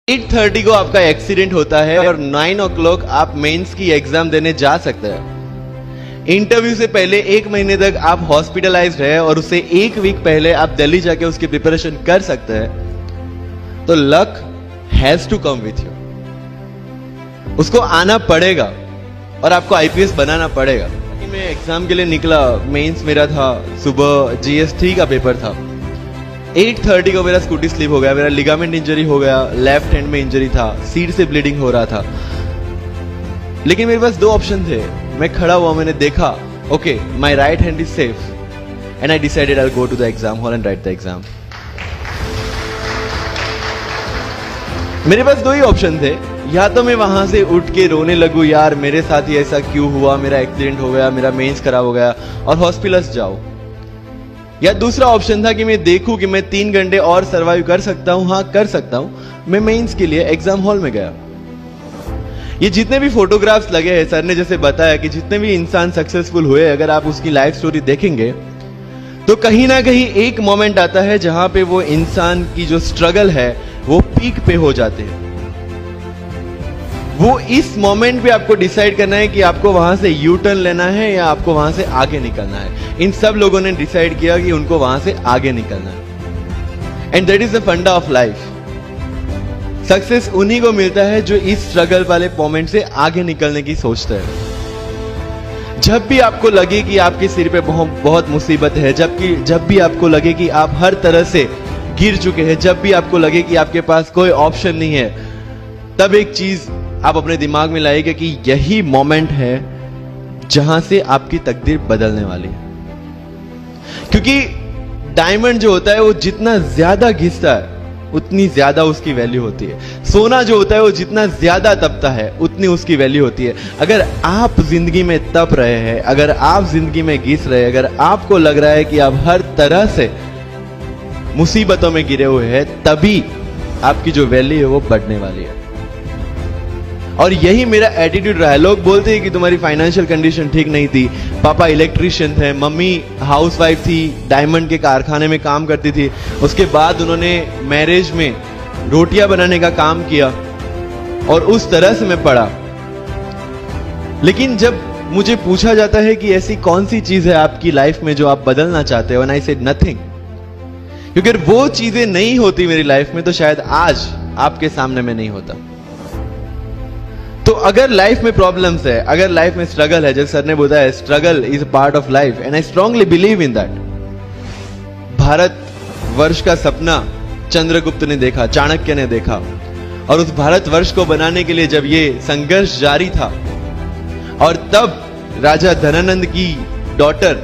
8:30 को आपका एक्सीडेंट होता है और 9 o'clock आप मेंस की एग्जाम देने जा सकते हैं। इंटरव्यू से पहले 1 महीने तक आप हॉस्पिटलाइज्ड है और उससे 1 वीक पहले आप दिल्ली जाके उसकी प्रिपरेशन कर सकते हैं। तो luck has to come with you, उसको आना पड़ेगा और आपको आईपीएस बनाना पड़ेगा। मैं एग्जाम के लिए निकला, मेंस मेरा था, सुबह जीएस3 का पेपर था। 8:30 को मेरा स्कूटी स्लिप हो गया, मेरा लिगामेंट इंजरी हो गया, लेफ्ट हैंड में इंजरी था, सीट से ब्लीडिंग हो रहा था। लेकिन मेरे पास 2 ऑप्शन थे। मैं खड़ा हुआ, मैंने देखा okay my right hand is safe and I decided I will go to the exam hall and write the exam. मेरे पास 2 ही ऑप्शन थे, या तो मैं वहां से उठ के रोने लगूं, यार मेरे साथ ही ऐसा क्यों हुआ, मेरा एक्सीडेंट हो गया, मेरा मेंस खराब हो गया और हॉस्पिटल जाओ, या दूसरा ऑप्शन था कि मैं देखूं कि मैं 3 घंटे और सरवाइव कर सकता हूं। हाँ कर सकता हूं। मैं मेंस के लिए एग्जाम हॉल में गया। ये जितने भी फोटोग्राफ्स लगे हैं, सर ने जैसे बताया कि जितने भी इंसान सक्सेसफुल हुए, अगर आप उसकी लाइफ स्टोरी देखेंगे तो कहीं ना कहीं एक मोमेंट आता है जहां पे वो इंसान की जो स्ट्रगल है वो पीक पे हो जाते हैं। वो इस मोमेंट पे आपको डिसाइड करना है कि आपको वहां से यू टर्न लेना है या आपको वहां से आगे निकलना है। इन सब लोगों ने डिसाइड किया कि उनको वहां से आगे निकलना है। एंड दैट इज द फंडा ऑफ लाइफ। सक्सेस उन्हीं को मिलता है जो इस स्ट्रगल वाले मोमेंट से आगे निकलने की सोचते हैं। जब भी आपको लगे कि आपके सिर पे बहुत मुसीबत है, जब भी आपको लगे कि आप हर तरह से गिर चुके हैं, जब भी आपको लगे कि आपके पास कोई ऑप्शन नहीं है, तब एक चीज आप अपने दिमाग में लाइएगा कि यही मोमेंट है जहां से आपकी तकदीर बदलने वाली है। क्योंकि डायमंड जो होता है वो जितना ज्यादा घिसता है उतनी ज्यादा उसकी वैल्यू होती है। सोना जो होता है वो जितना ज्यादा तपता है उतनी उसकी वैल्यू होती है। अगर आप जिंदगी में तप रहे हैं, अगर आप जिंदगी में घिस रहे हैं, अगर आपको लग रहा है कि आप हर तरह से मुसीबतों में गिरे हुए हैं, तभी आपकी जो वैल्यू है वो बढ़ने वाली है। और यही मेरा एटीट्यूड रहा है। लोग बोलते हैं कि तुम्हारी फाइनेंशियल कंडीशन ठीक नहीं थी, पापा इलेक्ट्रिशियन थे, मम्मी हाउसवाइफ थी, डायमंड के कारखाने में काम करती थी, उसके बाद उन्होंने मैरिज में रोटियां बनाने का काम किया और उस तरह से मैं पढ़ा। लेकिन जब मुझे पूछा जाता है कि ऐसी कौन सी चीज है आपकी लाइफ में जो आप बदलना चाहते हो, एंड आई सेड नथिंग। क्योंकि अगर वो चीजें नहीं होती मेरी लाइफ में तो शायद आज आपके सामने में नहीं होता। तो अगर लाइफ में प्रॉब्लम्स है, अगर लाइफ में स्ट्रगल है, जैसे सर ने बताया struggle is a part of life and I strongly believe in that. Bharat वर्ष का सपना चंद्रगुप्त ने देखा, चाणक्य ने देखा, और उस भारत वर्ष को बनाने के लिए जब ये संघर्ष जारी था और तब राजा धनानंद की डॉटर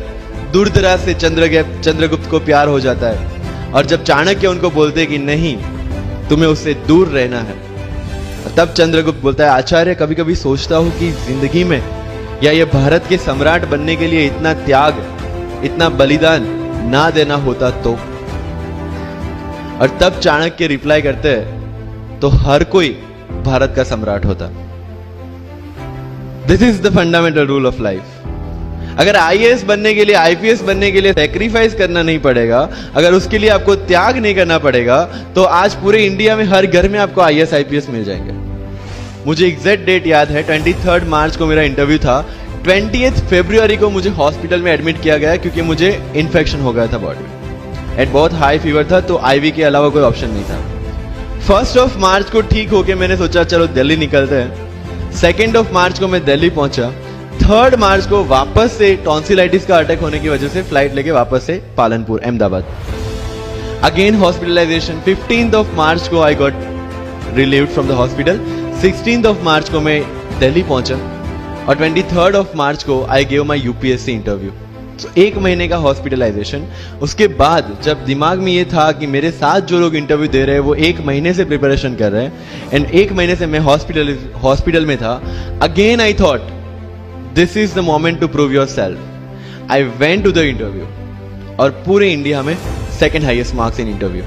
दुर्धरा से चंद्रगुप्त को प्यार हो जाता है, और जब चाणक्य उनको बोलते कि नहीं तुम्हें उससे दूर रहना है, तब चंद्रगुप्त बोलता है आचार्य कभी कभी सोचता हूं कि जिंदगी में या ये भारत के सम्राट बनने के लिए इतना त्याग, इतना बलिदान ना देना होता तो। और तब चाणक्य रिप्लाई करते हैं तो हर कोई भारत का सम्राट होता। This is the fundamental rule of life. अगर आईएएस बनने के लिए, आईपीएस बनने के लिए सैक्रिफाइस करना नहीं पड़ेगा, अगर उसके लिए आपको त्याग नहीं करना पड़ेगा, तो आज पूरे इंडिया में हर घर में आपको आईएएस आईपीएस मिल जाएंगे। मुझे एग्जैक्ट डेट याद है, 23 मार्च को मेरा इंटरव्यू था। 20 फरवरी को मुझे हॉस्पिटल में एडमिट किया गया क्योंकि मुझे इन्फेक्शन हो गया था बॉडी में एंड बहुत हाई फीवर था, तो आईवी के अलावा कोई ऑप्शन नहीं था। 1 मार्च को ठीक होके मैंने सोचा चलो दिल्ली निकलते हैं। 2 मार्च को मैं दिल्ली पहुंचा। 3 मार्च को वापस से टॉन्सिलाइटिस का अटैक होने की वजह से फ्लाइट लेके वापस से पालनपुर अहमदाबाद, अगेन हॉस्पिटलाइजेशन। 15 मार्च को I got relieved from the hospital. 16 मार्च को मैं दिल्ली पहुंचा और 23 मार्च को I gave my UPSC interview. तो 1 महीने का हॉस्पिटलाइजेशन। उसके बाद जब दिमाग में ये था कि मेरे साथ जो लोग इंटरव्यू दे रहे हैं वो 1 महीने से प्रिपरेशन कर रहे हैं एंड 1 महीने से मैं हॉस्पिटल में था, again I thought this is the moment to prove yourself. I went to the interview और पूरे इंडिया में 2nd highest marks in interview.